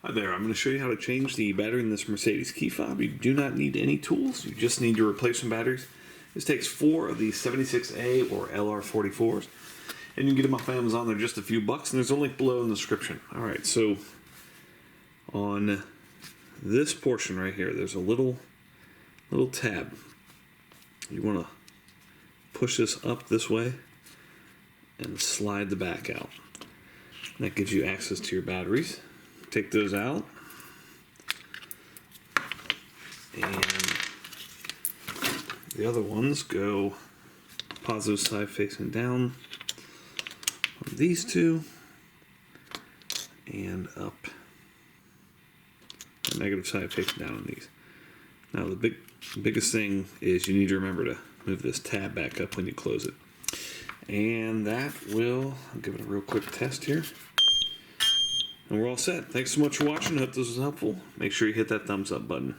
Hi there, I'm going to show you how to change the battery in this Mercedes key fob. You do not need any tools, you just need to replace some batteries. This takes 4 of the 76A or LR44s, and you can get them off Amazon. They're just a few bucks, and there's a link below in the description. Alright, so on this portion right here, there's a little tab. You want to push this up this way and slide the back out. That gives you access to your batteries. Take those out, and the other ones go positive side facing down on these two, and up the negative side facing down on these. Now the biggest thing is you need to remember to move this tab back up when you close it. And that will, I'll give it a real quick test here. And we're all set. Thanks so much for watching. Hope this was helpful. Make sure you hit that thumbs up button.